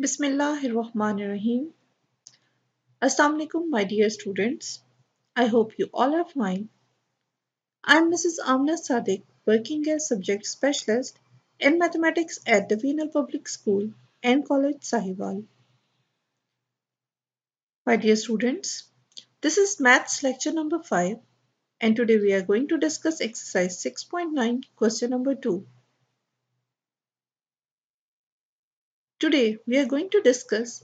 Bismillahirrahmanirrahim. Assalamu alaikum, my dear students. I hope you all are fine. I'm Mrs. Amna Sadiq, working as subject specialist in mathematics at the Venal Public School and College Sahiwal. My dear students, this is Maths lecture number 5, and today we are going to discuss exercise 6.9, question number 2. Today we are going to discuss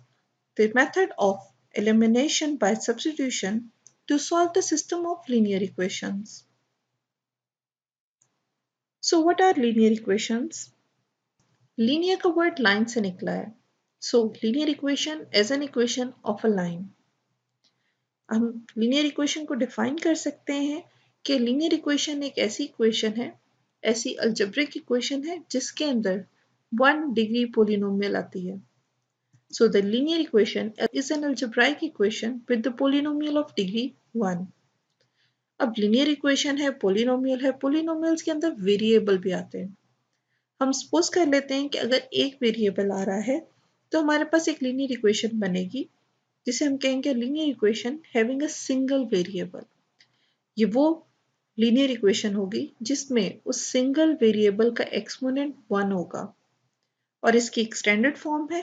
the method of elimination by substitution to solve the system of linear equations. So what are linear equations? Linear का word line से निकला है. So linear equation is an equation of a line. हम linear equation को define कर सकते हैं कि linear equation एक ऐसी equation है, ऐसी algebraic equation है जिसके अंदर 1 degree polynomial आती है. So the linear equation is an algebraic equation with the polynomial of degree 1. अब linear equation है, polynomial है, polynomials के अंदर variable भी आते हैं. हम सपोज कर लेते हैं कि अगर एक वेरिएबल आ रहा है तो हमारे पास एक लीनियर इक्वेशन बनेगी जिसे हम कहेंगे linear equation having a single variable. ये वो लीनियर इक्वेशन होगी जिसमें उस सिंगल वेरिएबल का एक्सपोनेंट 1 होगा और इसकी एक स्टैंडर्ड फॉर्म है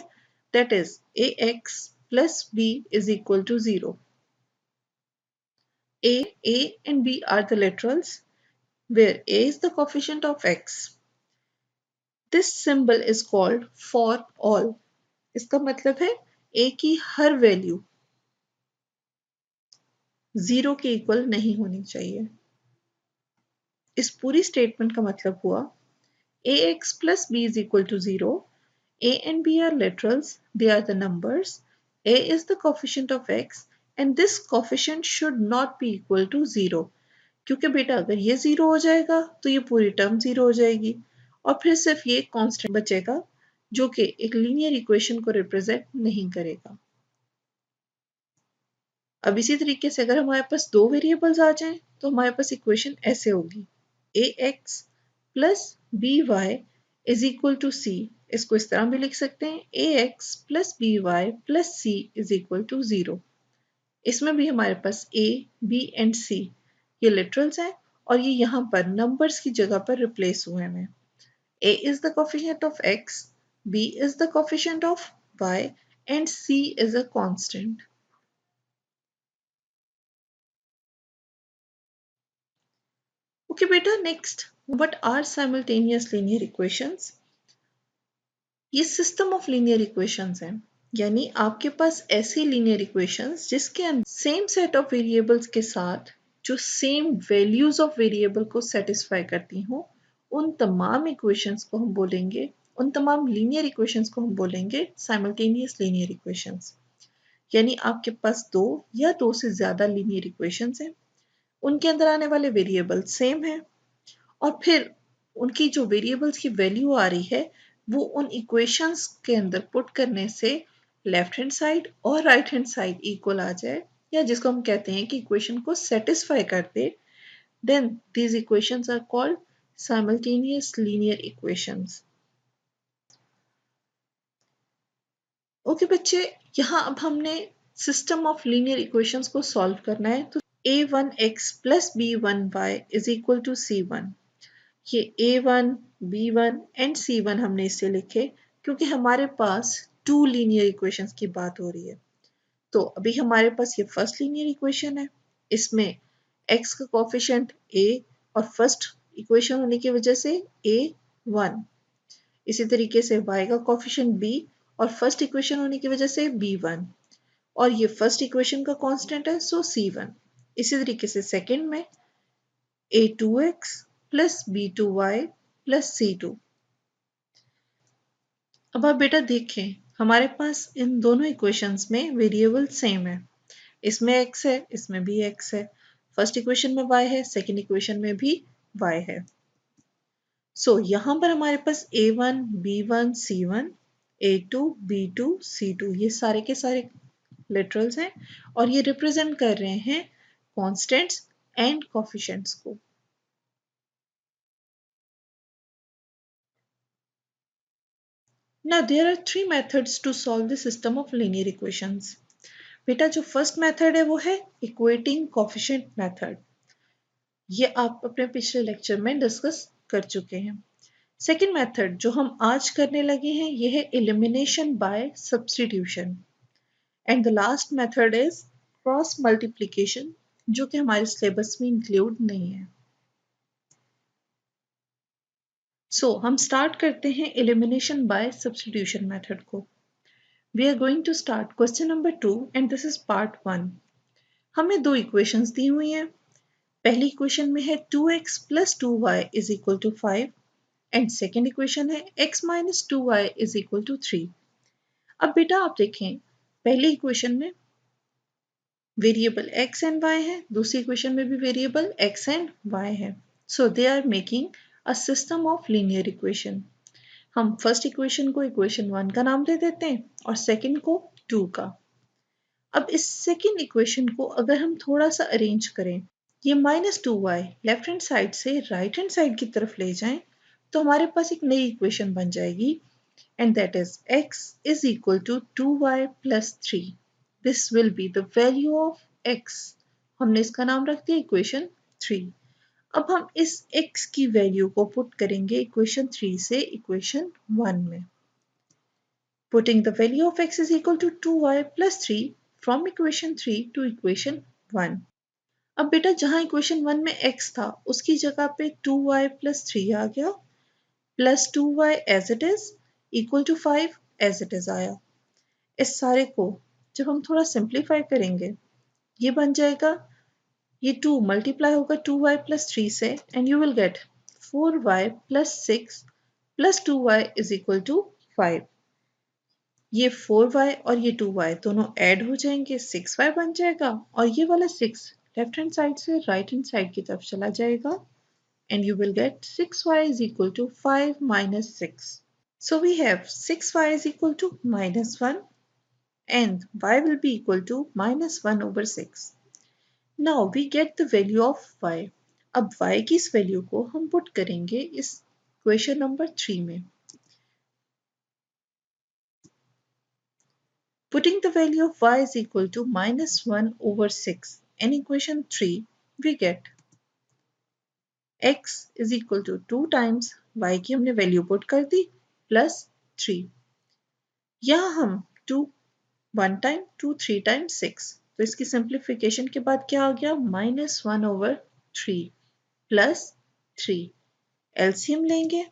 that is ax plus b is equal to 0. A and b are the literals where a is the coefficient of x. This symbol is called for all. इसका मतलब है a की हर value 0 के equal नहीं होनी चाहिए. इस पूरी स्टेटमेंट का मतलब हुआ ax plus b is equal to 0. A and b are literals, they are the numbers. A is the coefficient of x and this coefficient should not be equal to 0. क्योंकि बेटा अगर ये 0 हो जाएगा तो ये पूरी टर्म 0 हो जाएगी और फिर सिर्फ ये कांस्टेंट बचेगा जो कि एक लीनियर इक्वेशन को रिप्रेजेंट नहीं करेगा. अब इसी तरीके से अगर हमारे पास दो वेरिएबल्स आ जाएं तो हमारे पास इक्वेशन ऐसे होगी ax plus by is equal to c. इसको इस तरह भी लिख सकते हैं ax plus by plus c is equal to 0. इसमें भी हमारे पास a, b एंड c ये लिटरल्स हैं और ये यहाँ पर नंबर्स की जगह पर रिप्लेस हुए हैं. a is the coefficient of x, b is the coefficient of y and c is a constant. Okay beta, next, what are simultaneous linear equations? ये सिस्टम ऑफ लीनियर इक्वेशंस हैं, यानी आपके पास ऐसी लीनियर इक्वेशंस जिसके अंदर same set of variables के साथ जो सेम वैल्यूज ऑफ वेरिएबल को सेटिस्फाई करती हों, उन तमाम इक्वेशंस को हम बोलेंगे, उन तमाम लीनियर इक्वेशंस को हम बोलेंगे साइमल्टेनियस लीनियर इक्वेशंस. यानी आपके पास दो या दो से ज्यादा लीनियर इक्वेशंस हैं, उनके अंदर आने वाले वेरिएबल सेम है और फिर उनकी जो वेरिएबल्स की वैल्यू आ रही है वो उन इक्वेशंस के अंदर पुट करने से लेफ्ट हैंड साइड और राइट हैंड साइड इक्वल आ जाए या जिसको हम कहते हैं कि इक्वेशन को सेटिस्फाई कर दे, then these equations are called simultaneous linear equations. Okay बच्चे, यहाँ अब हमने सिस्टम ऑफ लीनियर इक्वेशंस को सॉल्व करना है. तो a1x plus b1y is equal to c1. ये a1, b1 एंड c1 हमने इससे लिखे क्योंकि हमारे पास टू लीनियर इक्वेशंस की बात हो रही है. तो अभी हमारे पास ये फर्स्ट लीनियर इक्वेशन है, इसमें x का कोफिशिएंट a और फर्स्ट इक्वेशन होने की वजह से a1. इसी तरीके से y का कोफिशिएंट b और फर्स्ट इक्वेशन होने की वजह से b1 और ये फर्स्ट इक्वेशन का कांस्टेंट है सो c1. इसी तरीके से सेकंड में a2x plus b2y plus c2. अब आप बेटा देखें हमारे पास इन दोनों इक्वेशंस में वेरिएबल सेम है, इसमें x है, इसमें भी x है. फर्स्ट इक्वेशन में y है, सेकंड इक्वेशन में भी y है. सो यहाँ पर हमारे पास a1, b1, c1, a2, b2, c2 ये सारे के सारे लिटरल्स हैं और ये रिप्रेजेंट कर रहे हैं कॉन्स्टेंट्स एंड कोफिशिएंट्स को. Now there are three methods to solve the system of linear equations. बेटा जो फर्स्ट मेथड है वो है इक्वेटिंग कोफिशिएंट मेथड. ये आप अपने पिछले लेक्चर में डिस्कस कर चुके हैं. सेकेंड मेथड जो हम आज करने लगे हैं ये है elimination by substitution. And the last method is cross multiplication जो कि हमारे सिलेबस में इंक्लूड नहीं है. सो हम स्टार्ट करते हैं एलिमिनेशन बाय सब्स्टिट्यूशन मेथड को. We are going to start question number 2 and this is part 1. हमें दो इक्वेशंस दी हुई हैं. पहली इक्वेशन में है 2x plus 2y is equal to 5 and second equation है x minus 2y is equal to 3. अब बेटा आप देखें पहली इक्वेशन में वेरिएबल x एंड y है, दूसरी इक्वेशन में भी वेरिएबल x एंड y है. So they are making a system of linear equation. हम फर्स्ट इक्वेशन को इक्वेशन 1 का नाम दे देते हैं और सेकेंड को 2 का. अब इस सेकेंड इक्वेशन को अगर हम थोड़ा सा अरेंज करें, ये -2y लेफ्ट हैंड साइड से राइट हैंड साइड की तरफ ले जाएं तो हमारे पास एक नई इक्वेशन बन जाएगी and that is x is equal to 2y plus 3. This will be the value of x. हमने इसका नाम रख दिया इक्वेशन 3. अब हम इस x की वैल्यू को पुट करेंगे इक्वेशन 3 से इक्वेशन 1 में. Putting the value of x is equal to 2y plus 3 from equation 3 to equation 1. अब बेटा जहां इक्वेशन 1 में x था उसकी जगह पे 2y plus 3 आ गया plus 2y as it is equal to 5 as it is आया. इस सारे को जब हम थोड़ा सिंप्लीफाई करेंगे ये बन जाएगा, ये 2 मल्टीप्लाई होगा 2y plus 3 से and you will get 4y plus 6 plus 2y is equal to 5. ये 4y और ये 2y दोनों ऐड हो जाएंगे 6y बन जाएगा और ये वाला 6 लेफ्ट हैंड साइड से राइट हैंड साइड की तरफ चला जाएगा and you will get 6y is equal to 5 minus 6. So we have 6y is equal to minus 1 and y will be equal to minus 1 over 6. Now we get the value of y. अब y की इस value को हम put करेंगे इस question number 3 में. Putting the value of y is equal to minus 1 over 6 in equation 3, we get x is equal to 2 times y की हमने वैल्यू पुट कर दी प्लस 3. यहाँ हम 2 1 टाइम 2 3 टाइम 6 तो इसकी सिंप्लीफिकेशन के बाद क्या आ गया माइनस 1 ओवर 3 प्लस 3. एलसीएम लेंगे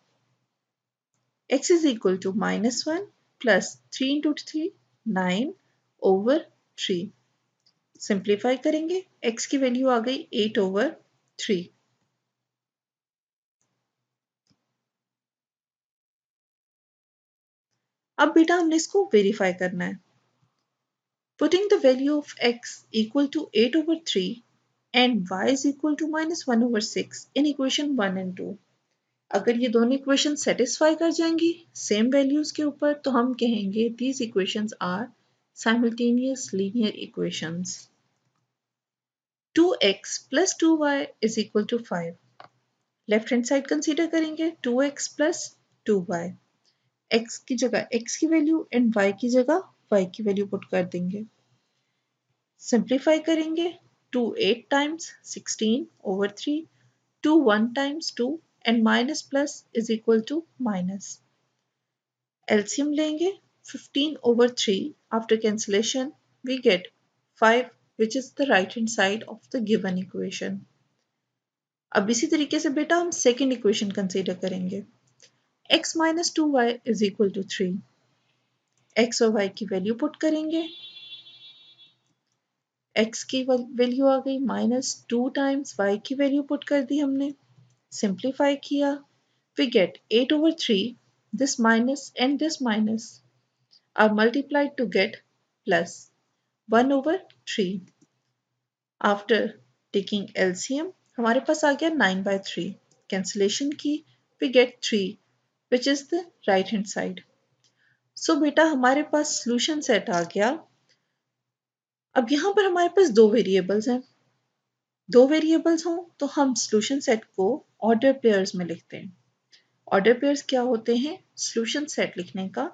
x is equal to minus 1 plus 3 into 3 9 over 3. Simplify करेंगे x की वैल्यू आ गई 8 ओवर 3. अब बेटा हमने इसको वेरीफाई करना है. Putting the value of x equal to 8 over 3 and y is equal to minus 1 over 6 in equation 1 and 2. अगर ये दोनों इक्वेशन सेटिस्फाई कर जाएंगी सेम वैल्यूज के ऊपर तो हम कहेंगे these equations are simultaneous linear equations. 2x plus 2y is equal to 5. Left hand side consider करेंगे 2x plus 2y. x की जगह x की वैल्यू एंड y की जगह y की वैल्यू पुट कर देंगे. सिंप्लीफाई करेंगे 2 8 times 16 over 3, 2 1 times 2 and minus plus is equal to minus. LCM लेंगे 15 over 3 after cancellation we get 5 which is the right hand side of the given equation. अब इसी तरीके से बेटा हम सेकेंड इक्वेशन कंसीडर करेंगे x minus 2y is equal to 3. x और y की वैल्यू पुट करेंगे x की वैल्यू आ गई -2 टाइम्स y की वैल्यू पुट कर दी हमने. सिंप्लीफाई किया we get 8 over 3. This minus and this minus are multiplied to get plus 1 over 3. After taking LCM हमारे पास आ गया 9 by 3. कैंसिलेशन की we get 3 which is the right hand side. So बेटा हमारे पास solution set आ गया. अब यहाँ पर हमारे पास दो वेरिएबल्स हैं. दो वेरिएबल्स हों तो हम सॉल्यूशन सेट को ऑर्डर पेयर्स में लिखते हैं. ऑर्डर पेयर्स क्या होते हैं? सॉल्यूशन सेट लिखने का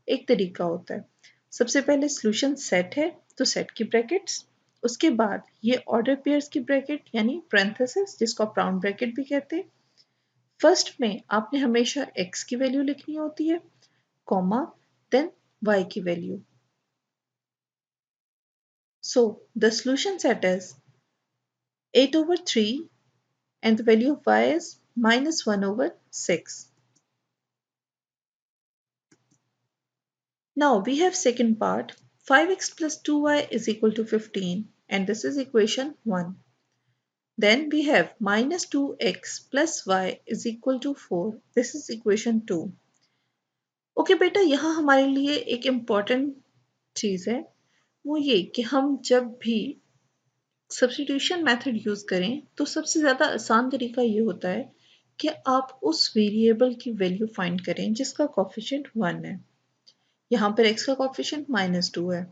एक तरीका होता है। सबसे पहले सॉल्यूशन सेट है तो सेट की ब्रैकेट्स, उसके बाद ये ऑर्डर पेयर्स की ब्रैकेट यानी पैरेंथेसिस जिसको आप राउंड ब्रैकेट भी कहते हैं। फर्स्ट में आपने हमेशा x की वैल्यू लिखनी होती है, कॉमा देन y की value. So the solution set is 8/3 and the value of y is -1/6. Now we have second part, 5x plus 2y is equal to 15 and this is equation 1. Then we have minus 2x plus y is equal to 4. This is equation 2. Okay बेटा, यहाँ हमारे लिए एक important चीज़ है, वो ये कि हम जब भी सब्स्टिट्यूशन मेथड यूज़ करें तो सबसे ज़्यादा आसान तरीका ये होता है कि आप उस वेरिएबल की वैल्यू फाइंड करें जिसका कोफिशिएंट 1 है। यहाँ पर x का कोफिशिएंट -2 है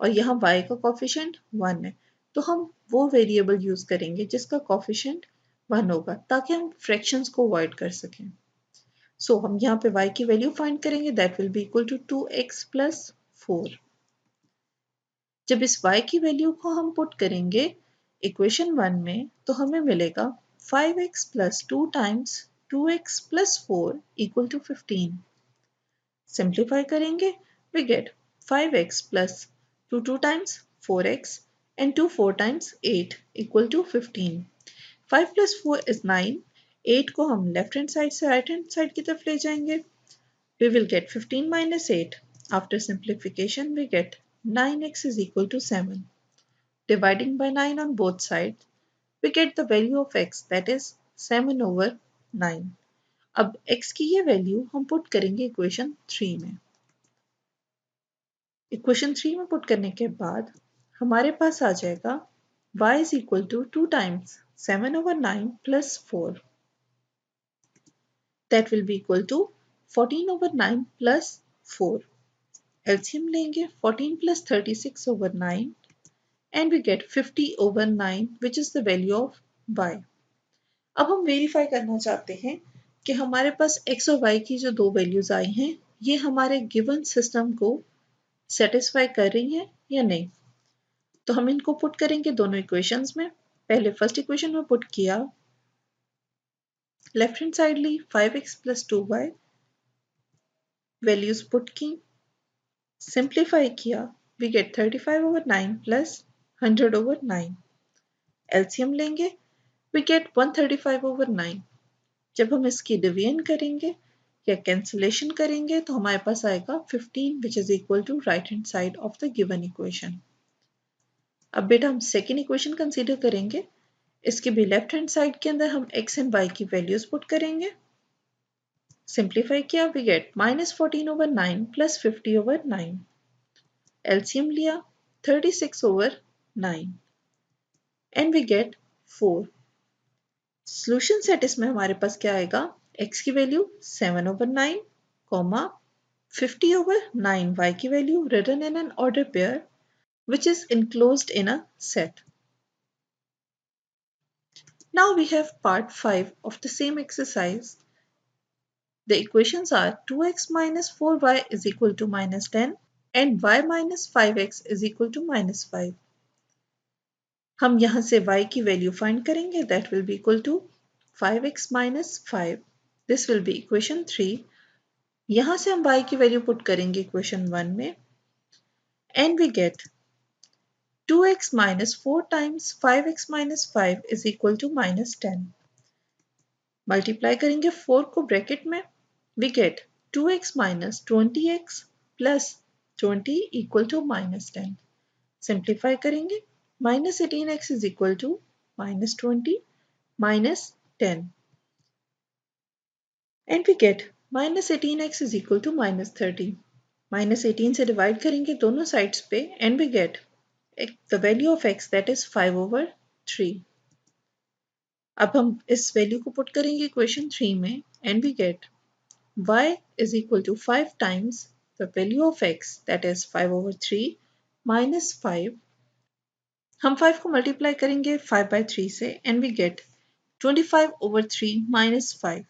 और यहाँ y का कोफिशिएंट 1 है, तो हम वो वेरिएबल यूज़ करेंगे जिसका कोफिशिएंट 1 होगा ताकि हम फ्रैक्शंस को अवॉइड कर सकें। सो हम यहाँ पे y की वैल्यू फाइंड करेंगे, that will be equal to 2x plus 4। जब इस y की वैल्यू को हम पुट करेंगे इक्वेशन 1 में तो हमें मिलेगा 5x plus 2 times 2x plus 4 equal to 15। Simplify करेंगे we get 5x plus 2 times 4x and 2 4 times 8 equal to 15. 5 plus 4 is 9. 8 को हम लेफ्ट हैंड साइड से राइट हैंड साइड की तरफ ले जाएंगे. We will get 15 minus 8. After simplification we get 9x is equal to 7. Dividing by 9 on both sides we get the value of x, that is 7/9. अब x की ये value हम put करेंगे equation 3 में. इक्वेशन 3 में पुट करने के बाद हमारे पास आ जाएगा y is equal to 2 times 7/9 plus 4. That will be equal to 14/9 plus 4. LCM लेंगे 14 plus 36/9 and we get 50/9 which is the value of y. अब हम वेरीफाई करना चाहते हैं कि हमारे पास x और y की जो दो वैल्यूज आई हैं ये हमारे गिवन सिस्टम को सेटिस्फाई कर रही हैं या नहीं. तो हम इनको पुट करेंगे दोनों इक्वेशंस में. पहले फर्स्ट इक्वेशन में पुट किया, लेफ्ट हैंड साइड ली 5x plus 2y, values put की, सिंप्लीफाई किया, वी गेट 35/9 प्लस 100/9. एलसीएम लेंगे, वी गेट 135/9. जब हम इसकी डिवीजन करेंगे या कैंसिलेशन करेंगे तो हमारे पास आएगा 15 which is equal to right hand side of the given equation. अब बेटा हम सेकेंड इक्वेशन कंसीडर करेंगे. इसके भी लेफ्ट हैंड साइड के अंदर हम x एंड y की वैल्यूज पुट करेंगे. सिंप्लीफाई किया, वी गेट -14/9 प्लस 50/9. एलसीएम लिया 36/9 and we get 4. Solution set इसमें हमारे पास क्या आएगा, x की वैल्यू 7/9, 50/9 y की value written in an order pair which is enclosed in a set. Now we have part 5 of the same exercise. The equations are 2x minus 4y is equal to -10 and y minus 5x is equal to -5. हम यहाँ से y की value find करेंगे, that will be equal to 5x minus 5. This will be equation 3. यहाँ से हम y की value put करेंगे इक्वेशन 1 में and we get 2x minus 4 times 5x minus 5 is equal to -10. Multiply करेंगे 4 को ब्रैकेट में, we get 2x minus 20x plus 20 equal to -10. Simplify करेंगे, -18x is equal to -20 minus 10 and we get -18x is equal to -30. -18 से divide करेंगे दोनों sides पे and we get the value of x, that is 5/3. अब हम इस value को put करेंगे इक्वेशन 3 में and we get y is equal to 5 times the value of x, that is 5/3 minus 5. हम 5 को मल्टीप्लाई करेंगे 5/3 से and we get 25/3 minus 5.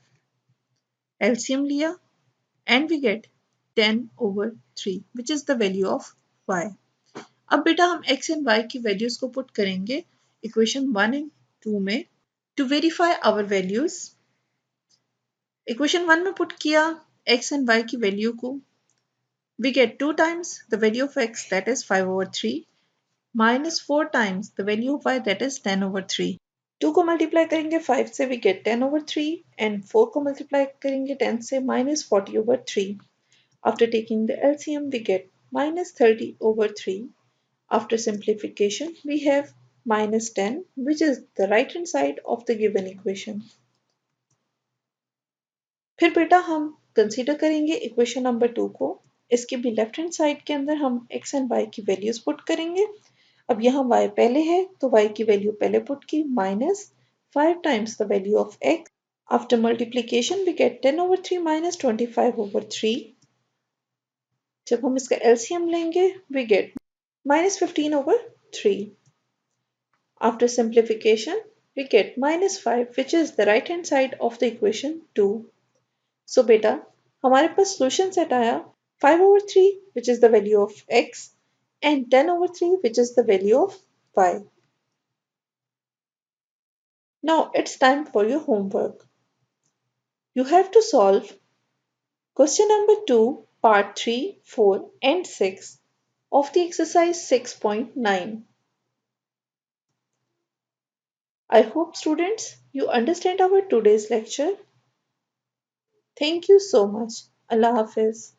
LCM लिया and we get 10/3 which is the value of y. अब बेटा हम x and y की values को पुट करेंगे इक्वेशन 1 एंड 2 में to verify our values. Equation 1 में पुट किया x and y की वैल्यू को, we get 2 times the value of x that is 5/3 minus 4 times the value of y that is 10/3. 2 को multiply करेंगे 5 से we get 10/3 and 4 को multiply करेंगे 10 से minus 40/3. After taking the LCM we get minus 30/3. After simplification we have minus 10 which is the right hand side of the given equation. फिर बेटा हम consider करेंगे इक्वेशन नंबर 2 को. इसके भी लेफ्ट हैंड साइड के अंदर हम x एंड y की वैल्यूज पुट करेंगे. अब यहाँ y पहले है तो y की वैल्यू पहले पुट की minus 5 times the value of x. After multiplication we get 10/3 minus 25/3. जब हम इसका LCM लेंगे we get minus 15/3. After simplification we get minus 5 which is the right hand side of the equation 2. So बेटा हमारे पास solution set आया 5/3 which is the value of x and 10/3 which is the value of y. Now it's time for your homework. You have to solve question number 2, part 3, 4 and 6 of the exercise 6.9. I hope students you understand our today's lecture. Thank you so much. Allah Hafiz.